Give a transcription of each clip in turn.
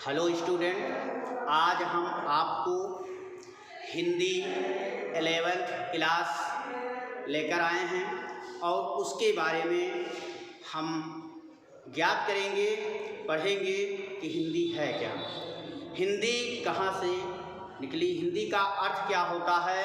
Hello student, आज हम आपको हिंदी 11th क्लास लेकर आए हैं और उसके बारे में हम ज्ञात करेंगे, पढ़ेंगे कि हिंदी है क्या, हिंदी कहाँ से निकली, हिंदी का अर्थ क्या होता है,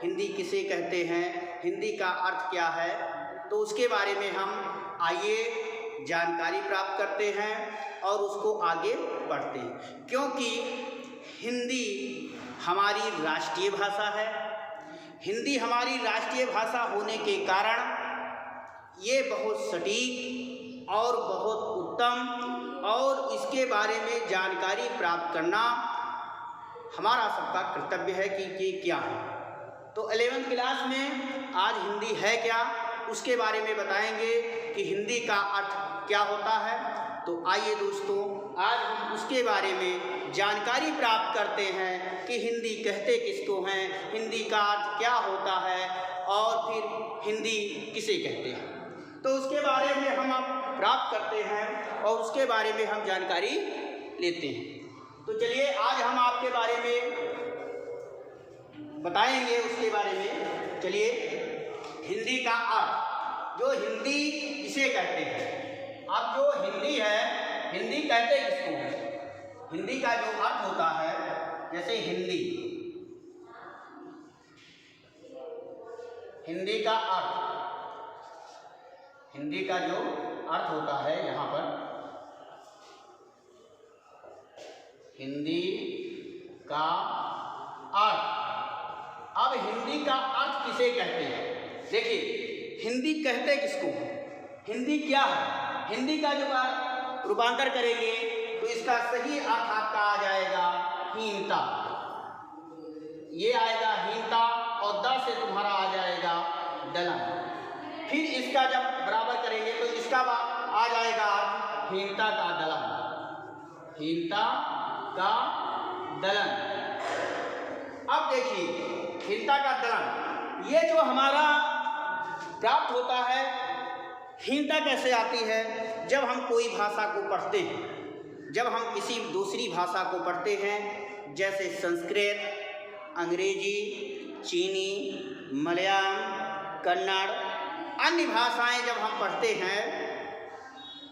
हिंदी किसे कहते हैं, हिंदी का अर्थ क्या है। तो उसके बारे में हम आइए जानकारी प्राप्त करते हैं और उसको आगे बढ़ते हैं, क्योंकि हिंदी हमारी राष्ट्रीय भाषा है। हिंदी हमारी राष्ट्रीय भाषा होने के कारण ये बहुत सटीक और बहुत उत्तम और इसके बारे में जानकारी प्राप्त करना हमारा सबका कर्तव्य है कि ये क्या है। तो 11th क्लास में आज हिंदी है क्या उसके बारे में बताएंगे कि हिंदी का अर्थ क्या होता है। तो आइए दोस्तों, आज हम उसके बारे में जानकारी प्राप्त करते हैं कि हिंदी कहते किसको हैं, हिंदी का अर्थ क्या होता है और फिर हिंदी किसे कहते हैं। तो उसके बारे में हम अब प्राप्त करते हैं और उसके बारे में हम जानकारी लेते हैं। तो चलिए आज हम आपके बारे में बताएंगे, उसके बारे में चलिए। हिंदी का अर्थ, जो हिंदी किसे कहते हैं। अब जो हिंदी है, हिंदी कहते किसको हैं, हिंदी का जो अर्थ होता है, जैसे हिंदी, हिंदी का अर्थ, हिंदी का जो अर्थ होता है यहाँ पर, हिंदी का अर्थ। अब हिंदी का अर्थ किसे कहते हैं, देखिए हिंदी कहते किसको, हिंदी क्या है। हिंदी का जो रूपांतर करेंगे तो इसका सही अर्थ आपका आ जाएगा हीनता, ये आएगा हीनता और द से तुम्हारा आ जाएगा दलन। फिर इसका जब बराबर करेंगे तो इसका आ जाएगा अर्थ हीनता का दलन, हीनता का दलन। अब देखिए हीनता का दलन, ये जो हमारा प्राप्त होता है, हीनता कैसे आती है, जब हम कोई भाषा को पढ़ते हैं, जब हम किसी दूसरी भाषा को पढ़ते हैं, जैसे संस्कृत, अंग्रेजी, चीनी, मलयालम, कन्नड़, अन्य भाषाएं जब हम पढ़ते हैं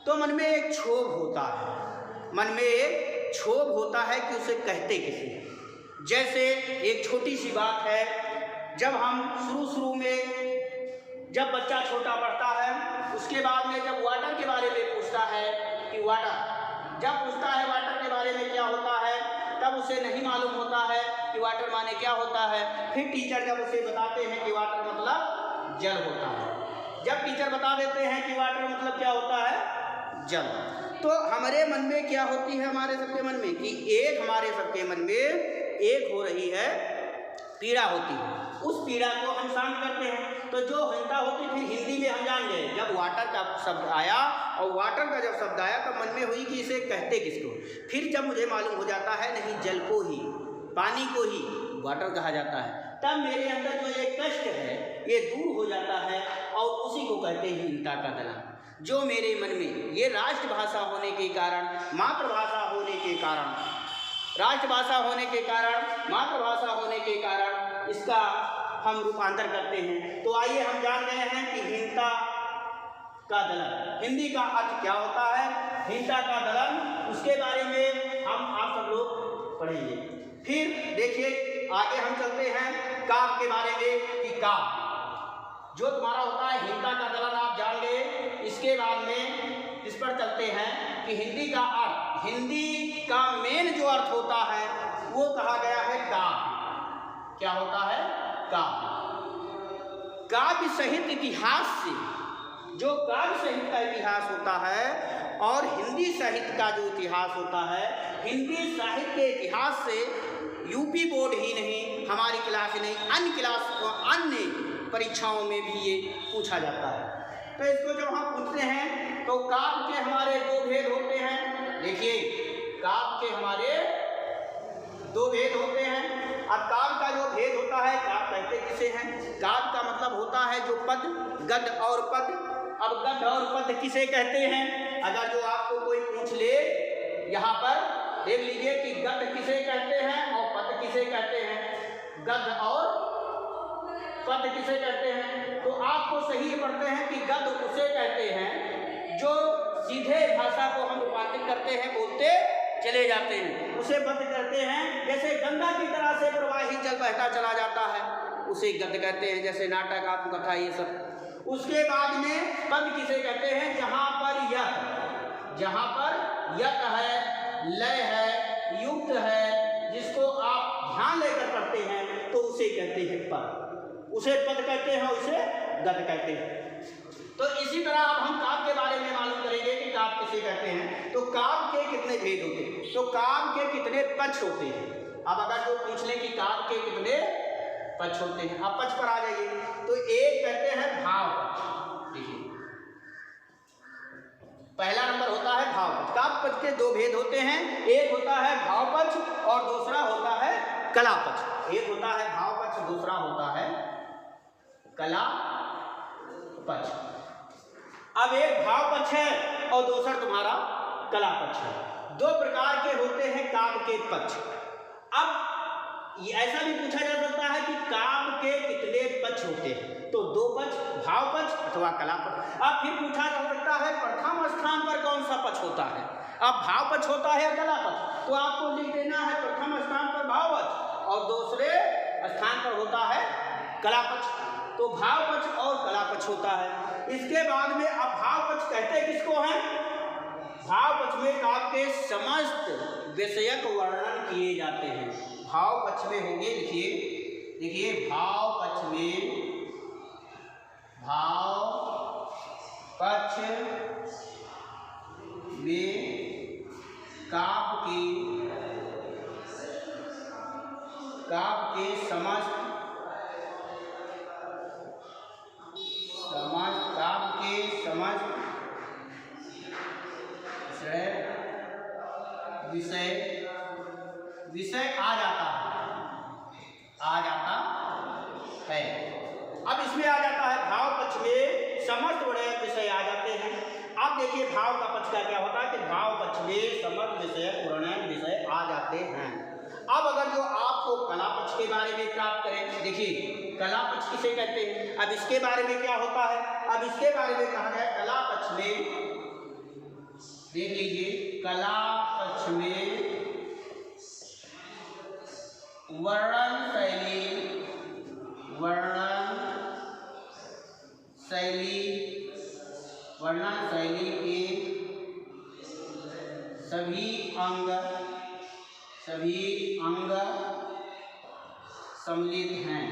तो मन में एक क्षोभ होता है, मन में एक क्षोभ होता है कि उसे कहते किसे। जैसे एक छोटी सी बात है, जब हम शुरू में, जब बच्चा छोटा पढ़ता है, उसके बाद में जब वाटर के बारे में पूछता है कि वाटर, जब पूछता है वाटर के बारे में क्या होता है, तब उसे नहीं मालूम होता है कि वाटर माने क्या होता है। फिर टीचर जब उसे बताते हैं कि वाटर मतलब जल होता है, जब टीचर बता देते हैं कि वाटर मतलब क्या होता है, जल, तो हमारे मन में क्या होती है, हमारे सबके मन में कि एक, हमारे सबके मन में एक हो रही है पीड़ा होती है, उस पीड़ा को हम शांत करते हैं। तो जो हिंसा होती थी हिंदी में हम जान गए, जब वाटर का शब्द आया और वाटर का जब शब्द आया तब मन में हुई कि इसे कहते किसको। फिर जब मुझे मालूम हो जाता है नहीं, जल को ही, पानी को ही वाटर कहा जाता है, तब मेरे अंदर जो ये कष्ट है ये दूर हो जाता है और उसी को कहते हैं हीनता का दलन। जो मेरे मन में, ये राष्ट्रभाषा होने के कारण, मातृभाषा होने के कारण, राष्ट्रभाषा होने के कारण, मातृभाषा होने के कारण इसका हम रूपांतर करते हैं। तो आइए हम जान गए हैं कि हीनता का दलन, हिंदी का अर्थ क्या होता है, हीनता का दलन, उसके बारे में हम आप सब लोग पढ़ेंगे। फिर देखिए आगे हम चलते हैं काव्य के बारे में कि काव्य जो तुम्हारा होता है, हीनता का दलन आप जान गए। इसके बाद में इस पर चलते हैं कि हिंदी का अर्थ, हिंदी का मेन जो अर्थ होता है वो कहा गया है काव्य। क्या होता है, काव्य। काव्य साहित्य इतिहास से, जो काव्य साहित्य का इतिहास होता है और हिंदी साहित्य का जो इतिहास होता है, हिंदी साहित्य के इतिहास से यूपी बोर्ड ही नहीं, हमारी क्लास नहीं, अन्य क्लास, अन्य परीक्षाओं में भी ये पूछा जाता है। तो इसको जब हम पूछते हैं तो काव्य के हमारे दो भेद होते हैं। देखिए काव्य के हमारे दो भेद होते हैं। अब काव्य का जो भेद होता है, काव्य कहते किसे हैं, काव्य का मतलब होता है जो पद, गद्य और पद। अब गद्य और पद किसे कहते हैं, अगर जो आपको कोई पूछ ले यहाँ पर देख लीजिए कि गद्य किसे कहते हैं और पद्य किसे कहते हैं, गद्य और पद्य किसे कहते हैं। तो आपको सही पढ़ते हैं कि गद्य उसे कहते हैं जो सीधे भाषा को हम रूपांतरित करते हैं, बोलते चले जाते हैं, उसे पद्य कहते हैं। जैसे गंगा की तरह से प्रवाहित जल बहता चला जाता है, उसे गद्य कहते हैं, जैसे नाटक, आत्मकथा, ये सब। उसके बाद में पद्य किसे कहते हैं, जहाँ पर यत है, लय है, युक्त है, जिसको आप ध्यान लेकर पढ़ते हैं तो उसे कहते हैं पद, उसे पद कहते हैं, उसे गद्य कहते हैं। तो इसी तरह अब हम काव्य के बारे में मालूम करेंगे कि काव्य किसे कहते हैं। तो काव्य के कितने भेद होते हैं, तो काव्य के कितने पक्ष होते हैं। अब अगर जो पूछ लें कि काव्य के कितने पक्ष होते हैं, आप पक्ष पर आ जाइए। तो एक कहते हैं भाव पक्ष। देखिए पहला नंबर होता है भाव पक्ष। काव्य पक्ष के दो भेद होते हैं, एक होता है भाव पक्ष और दूसरा होता है कला पक्ष। एक होता है भाव पक्ष, दूसरा होता है कला पक्ष। अब एक भाव पक्ष है और दूसरा तुम्हारा कला पक्ष है। दो प्रकार के होते हैं काव्य के पक्ष। अब ऐसा भी पूछा जा सकता है कि काव्य के कितने पक्ष होते हैं, तो दो पक्ष, भाव पक्ष अथवा कला पक्ष। अब फिर पूछा जा सकता है प्रथम स्थान पर कौन सा पक्ष होता है। अब भाव पक्ष होता है या कला पक्ष, तो आपको लिख देना है प्रथम स्थान पर भाव पक्ष और दूसरे स्थान पर होता है कला पक्ष। तो भाव पक्ष और कला पक्ष होता है। इसके बाद में अब भाव पक्ष कहते किसको हैं, भाव पक्ष में काव्य के समस्त विषयक वर्णन किए जाते हैं। भाव पक्ष में होंगे, देखिए भाव पक्ष में काव्य के समस्त विषय आ जाता है। अब इसमें आ जाता है भाव पक्ष में समस्त बड़े विषय आ जाते हैं। अब देखिए भाव का पक्ष का क्या होता है कि भाव पक्ष में समस्त विषय वर्णन विषय आ जाते हैं। अब अगर जो आपको कला पक्ष के बारे में प्राप्त करें, देखिए कला पक्ष किसे कहते हैं। अब इसके बारे में क्या होता है, अब इसके बारे में कहा है कला पक्ष में, देख लीजिए कला पक्ष में वर्णन शैली के सभी अंग सम्मिलित हैं।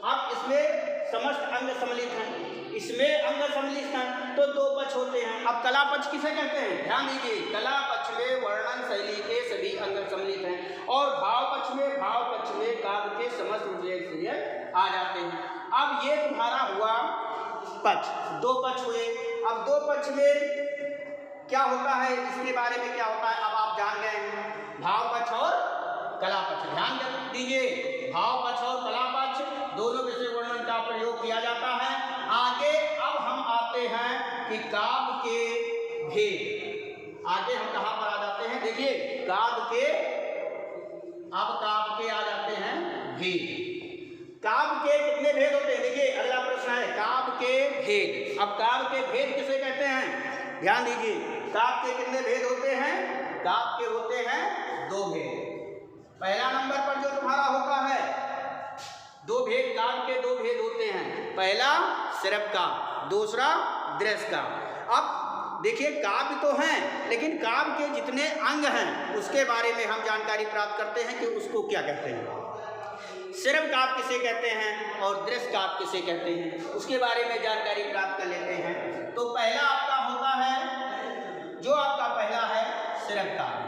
अब इसमें समस्त अंग सम्मिलित हैं, इसमें अंग सम्मिलित हैं, तो दो पक्ष होते हैं। अब कला पक्ष किसे कहते हैं, ध्यान दीजिए, कला पक्ष में वर्णन शैली के सभी अंग सम्मिलित हैं और भाव पक्ष में काव्य के समस्त विषय आ जाते हैं। अब ये तुम्हारा हुआ पक्ष, दो पक्ष हुए। अब दो पक्ष में क्या होता है, इसके बारे में क्या होता है अब आप जान गए हैं, भाव पक्ष और कला पक्ष। ध्यान दीजिए, भाव पक्ष और कला पक्ष दोनों विषय वर्णन का प्रयोग किया जाता है। आगे अब हम आते हैं कि काव्य के भेद। आगे हम कहाँ पर आ जाते हैं, देखिए काव्य के आ जाते हैं भेद। काव्य के कितने भेद होते हैं, देखिए अगला प्रश्न है काव्य के भेद। अब काव्य के भेद किसे कहते हैं, ध्यान दीजिए, काव्य के कितने भेद होते हैं, काव्य के होते हैं दो भेद। पहला नंबर पर जो तुम्हारा होता है दो भेद, काव्य के दो भेद होते हैं, पहला श्रव्य काव्य, दूसरा दृश्य काव्य। अब देखिए काव्य तो हैं, लेकिन काव्य के जितने अंग हैं उसके बारे में हम जानकारी प्राप्त करते हैं कि उसको क्या कहते हैं। श्रव्य काव्य किसे कहते हैं और दृश्य काव्य किसे कहते हैं, उसके बारे में जानकारी प्राप्त कर लेते हैं। तो पहला आपका होता है, जो आपका पहला है श्रव्य काव्य।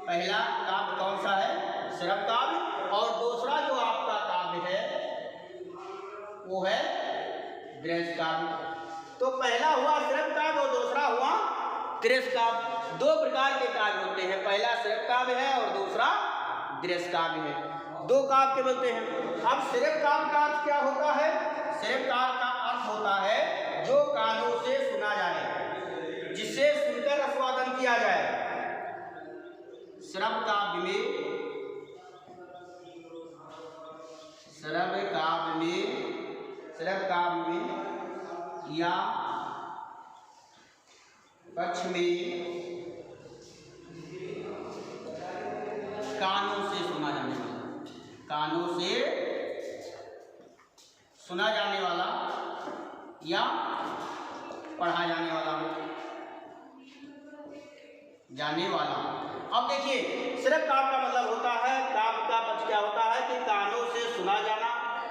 पहला काव्य कौन सा है, श्रव्य काव्य। और दूसरा जो आपका काव्य है वो है दृश्य काव्य। तो पहला हुआ श्रव्य काव्य और दूसरा हुआ दृश्य काव्य। दो प्रकार के काव्य होते हैं, पहला श्रव्य काव्य है और दूसरा दृश्य काव्य है। दो काव्य के बोलते हैं। अब श्रव्य काव्य का अर्थ क्या होता है, श्रव्य काव्य का अर्थ होता है जो काव्य श्रव काव्य में या पक्ष में कानों से सुना जाने वाला या पढ़ा जाने वाला। अब देखिए श्रव काव्य का मतलब होता है, काव्य का पक्ष क्या होता है कि कानों से सुना जाना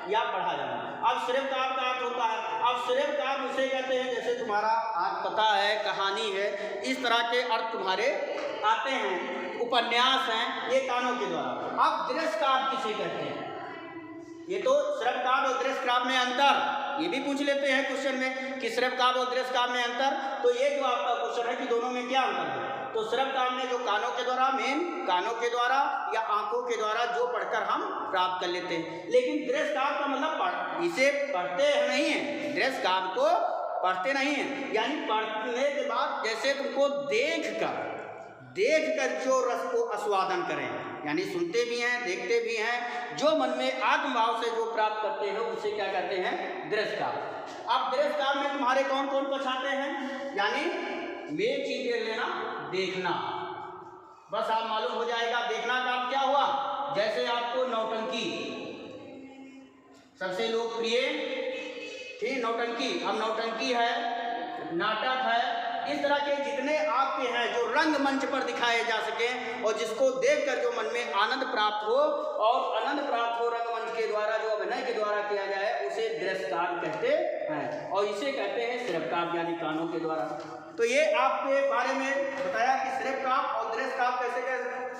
या पढ़ा जाना। अब श्रव काव्य का अर्थ होता है, अब श्रव काव्य उसे कहते हैं जैसे तुम्हारा आज पता है, कहानी है, इस तरह के अर्थ तुम्हारे आते हैं, उपन्यास हैं, ये कानों के द्वारा। अब दृश्य काव्य किसे कहते हैं? ये तो श्रव काव्य और दृश्य काव्य में अंतर, ये भी पूछ लेते हैं क्वेश्चन में कि श्रव काव्य और दृश्य काव्य में अंतर। तो ये जो आपका क्वेश्चन है कि दोनों में क्या अंतर है, तो श्रव काव्य में जो कानों के द्वारा, मेन कानों के द्वारा या आंखों के द्वारा जो पढ़कर हम प्राप्त कर लेते हैं। लेकिन दृश्य काव्य का मतलब इसे पढ़ते नहीं है, दृश्य काव्य को पढ़ते नहीं है, यानी पढ़ने के बाद जैसे तुमको देख कर जो रस को आस्वादन करें, यानी सुनते भी हैं, देखते भी हैं, जो मन में आत्मभाव से जो प्राप्त करते हैं उसे क्या कहते हैं? दृश्य काव्य। अब दृश्य काव्य में तुम्हारे कौन कौन पक्ष आते हैं, यानी मेन चीज देख लेना, देखना, बस आप मालूम हो जाएगा। देखना का क्या हुआ, जैसे आपको नौटंकी सबसे लोकप्रिय थी, नौटंकी, अब नौटंकी है, नाटक है, इस तरह के जितने आपके हैं जो रंगमंच पर दिखाए जा सके और जिसको देखकर जो मन में आनंद प्राप्त हो, और आनंद प्राप्त हो रंगमंच के द्वारा, जो अभिनय के द्वारा किया जाए, उसे दृश्य काव्य कहते हैं, और इसे कहते हैं श्रव काव्य, यानी कानों के द्वारा। तो ये आपके बारे में बताया कि श्रव काव्य और दृश्य काव्य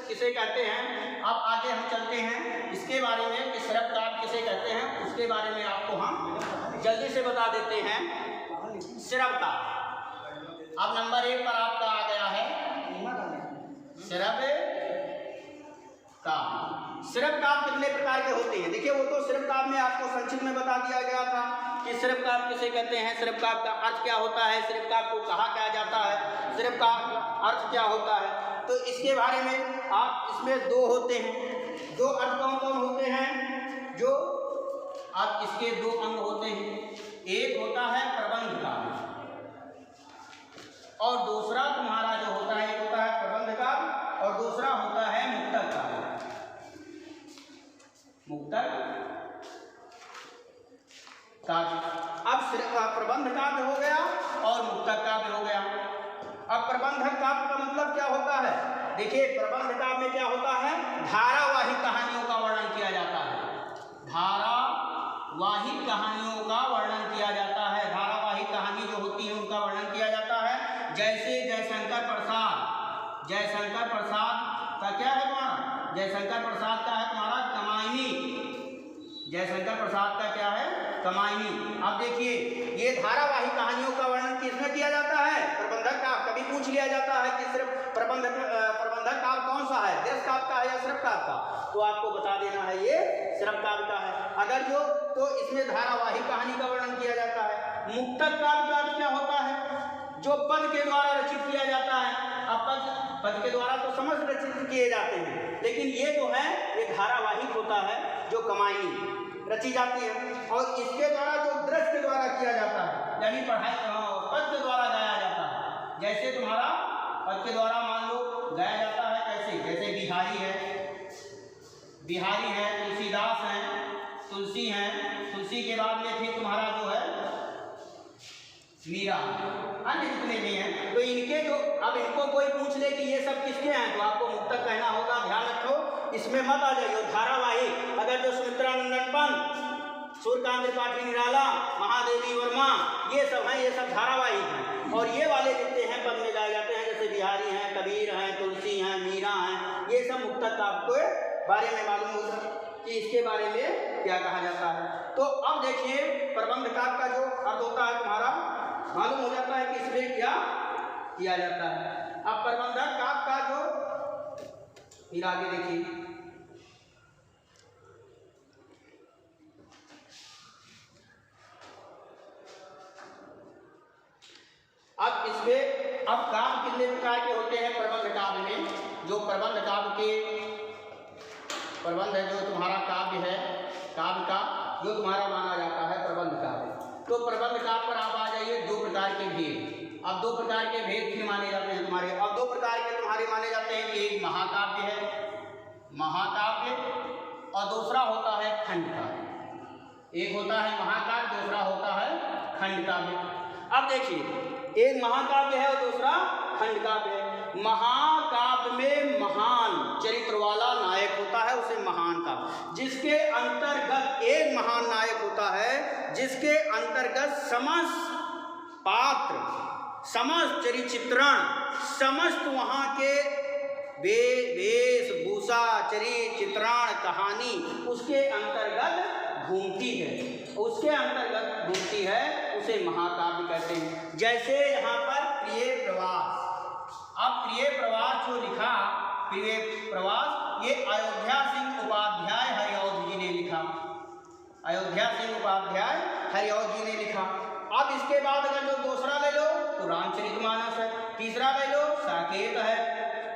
किसे कहते हैं। अब आगे हम चलते हैं इसके बारे में कि श्रव काव्य किसे कहते हैं, उसके बारे में आपको हम जल्दी से बता देते हैं। श्रव काव्य अब नंबर 1 पर आपका आ गया है श्रव काव्य। श्रव काव्य कितने प्रकार के होते हैं? देखिए वो तो श्रव काव्य में आपको संक्षिप्त में बता दिया गया था कि श्रव काव्य किसे कहते हैं, श्रव काव्य का अर्थ क्या होता है, श्रव काव्य को कहा क्या जाता है, श्रव काव्य का अर्थ क्या होता है। तो इसके बारे में आप इसमें 2 होते हैं, 2 अर्थ कौन कौन होते हैं, जो आप इसके 2 अंग होते हैं। एक होता है प्रबंध काव्य और दूसरा तुम्हारा जो होता है, एक होता है प्रबंध काव्य और दूसरा होता है मुक्तक काव्य। मुक्तक काव्य, अब प्रबंध काव्य हो गया और मुक्तक काव्य हो गया। अब प्रबंधक काव्य का मतलब क्या होता है? देखिए प्रबंध काव्य में क्या होता है, धारावाहिक कहानियों का वर्णन किया जाता है, धारावाहिक कहानियों का वर्णन किया जाता है, धारावाहिक कहानी जो होती है उनका वर्णन किया जाता है। जैसे जयशंकर प्रसाद का क्या है तुम्हारा, जयशंकर प्रसाद का है तुम्हारा कमायनी, जयशंकर प्रसाद का क्या है, कमायनी। अब देखिए ये धारावाहिक कहानियों का वर्णन किसमें किया जाता है, प्रबंधक काव्य। कभी पूछ लिया जाता है कि सिर्फ प्रबंधक काव्य कौन सा है, दृश्य काव्य का है या श्रव काव्य का, तो आपको बता देना है ये श्रव काव्य का है। अगर जो तो इसमें धारावाहिक कहानी का वर्णन किया जाता है। मुक्तक काव्य का अर्थ क्या होता है, जो पद के द्वारा रचित किया जाता है। अब पद के द्वारा तो समस्त रचित किए जाते हैं, लेकिन ये जो है ये धारावाहिक होता है, जो कमायनी रची जाती है, और इसके द्वारा जो दृश्य के द्वारा किया जाता है, यानी पढ़ाई पद के द्वारा गाया जाता है। जैसे तुम्हारा पद के द्वारा मान लो गाया जाता है, कैसे, जैसे बिहारी है, तुलसीदास हैं, तुलसी हैं, तुलसी के बाद में फिर तुम्हारा जो है मीरा, अन्य जितने भी हैं, तो इनके जो, अब इनको कोई पूछ ले कि ये सब किसके हैं, तो आपको मुक्तक कहना होगा। ध्यान रखो, इसमें मत आ जाइए धारावाहिक। अगर जो सुमित्रानंदन पंत, सूर्यकांत त्रिपाठी निराला, महादेवी वर्मा, ये सब हैं, ये सब धारावाहिक हैं। और ये वाले जितने हैं पद में गाए जाते हैं, जैसे बिहारी हैं, कबीर हैं, तुलसी हैं, मीरा हैं, ये सब मुक्तक आपको बारे में मालूम होगा कि इसके बारे में क्या कहा जाता है। तो अब देखिए प्रबंध काव्य का जो अर्थ होता है तुम्हारा मालूम हो जाता है कि इसमें क्या किया जाता है। अब प्रबंधक काव्य का जो, फिर आगे देखिए, अब इसमें अब काव्य कितने प्रकार के होते हैं प्रबंध काव्य में? जो प्रबंध काव्य के प्रबंध है, जो तुम्हारा काव्य है, काव्य का जो तुम्हारा माना जाता है प्रबंध काव्य, तो प्रबंध काव्य पर आप आ जाइए। दो प्रकार के भेद, अब दो प्रकार के भेद फिर माने जाते हैं तुम्हारे। अब दो प्रकार के तुम्हारे माने जाते हैं कि एक महाकाव्य है, महाकाव्य, और दूसरा होता है खंड काव्य। एक होता है महाकाव्य, दूसरा होता है खंड काव्य। अब देखिए, एक महाकाव्य है और दूसरा खंड काव्य है। महाकाव्य में महान चरित्र वाला नायक होता है, उसे महान काव्य, जिसके अंतर्गत एक महान नायक होता है, जिसके अंतर्गत समस्त पात्र, समस्त चरित्रण, समस्त वहाँ के वेशभूषा, चित्रण, कहानी उसके अंतर्गत घूमती है, उसके अंतर्गत घूमती है, उसे महाकाव्य कहते हैं। जैसे यहाँ पर प्रिय प्रवास, अब प्रिय प्रवास जो लिखा, प्रिय प्रवास, ये अयोध्या सिंह उपाध्याय हरिऔध जी ने लिखा, अयोध्या सिंह उपाध्याय हरिऔध जी ने लिखा। अब इसके बाद अगर जो दूसरा ले लो तो रामचरितमानस है, तीसरा ले लो साकेत है,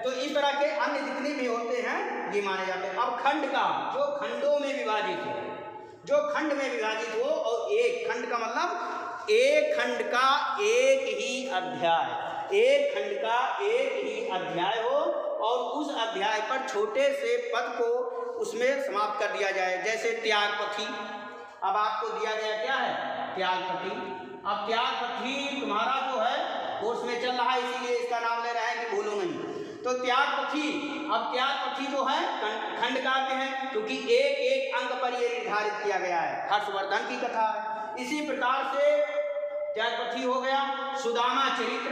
तो इस तरह के अन्य जितने भी होते हैं ये माने जाते हैं। अब खंड का, जो खंडों में विभाजित हो, जो खंड में विभाजित हो, और एक खंड का मतलब एक खंड का एक ही अध्याय, एक खंड का एक ही अध्याय हो, और उस अध्याय पर छोटे से पद को उसमें समाप्त कर दिया जाए। जैसे त्यागपथी, अब आपको दिया गया क्या है? त्यागपथी। अब त्यागपथी तुम्हारा जो है कोर्स में चल रहा है, इसीलिए इसका नाम ले रहा है कि भूलो नहीं। तो त्यागपथी, अब त्यागपथी जो है खंड काव्य है, क्योंकि एक एक अंक पर यह निर्धारित किया गया है, हर्षवर्धन की कथा है। इसी प्रकार से त्यागपथी हो गया। सुदामा चरित्र,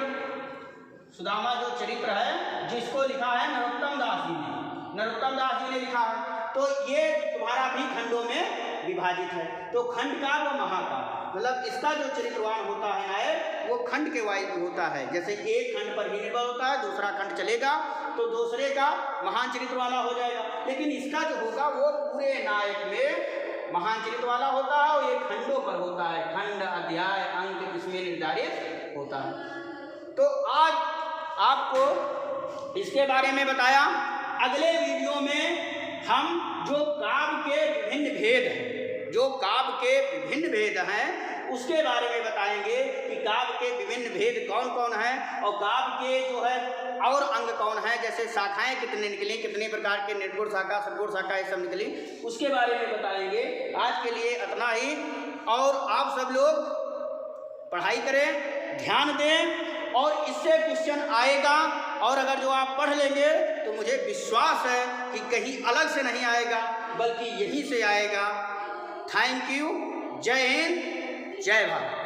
सुदामा जो चरित्र है जिसको लिखा है नरोत्तम दास जी ने, नरोत्तम दास जी ने लिखा है, तो ये तुम्हारा भी खंडों में विभाजित है। तो खंड काव्य और महाकाव्य, मतलब इसका जो चरित्रवान होता है नायक, वो खंड के वाइज होता है। जैसे एक खंड पर ही निर्भर होता है, दूसरा खंड चलेगा तो दूसरे का महान चरित्र वाला हो जाएगा, लेकिन इसका जो होगा वो पूरे नायक में महान चरित्र वाला होता है, और ये खंडों पर होता है, खंड, अध्याय, अंक इसमें निर्धारित होता है। तो आज आपको इसके बारे में बताया। अगले वीडियो में हम जो काव्य के विभिन्न भेद हैं, जो काव्य के विभिन्न भेद हैं उसके बारे में बताएंगे कि काव्य के विभिन्न भेद कौन कौन हैं, और काव्य के जो है और अंग कौन है, जैसे शाखाएं कितने निकली, कितने प्रकार के निर्गुण शाखा, सद्गुण शाखा ये सब निकली, उसके बारे में बताएंगे। आज के लिए इतना ही, और आप सब लोग पढ़ाई करें, ध्यान दें, और इससे क्वेश्चन आएगा, और अगर जो आप पढ़ लेंगे तो मुझे विश्वास है कि कहीं अलग से नहीं आएगा, बल्कि यहीं से आएगा। Thank you. जय हिंद, जय भारत।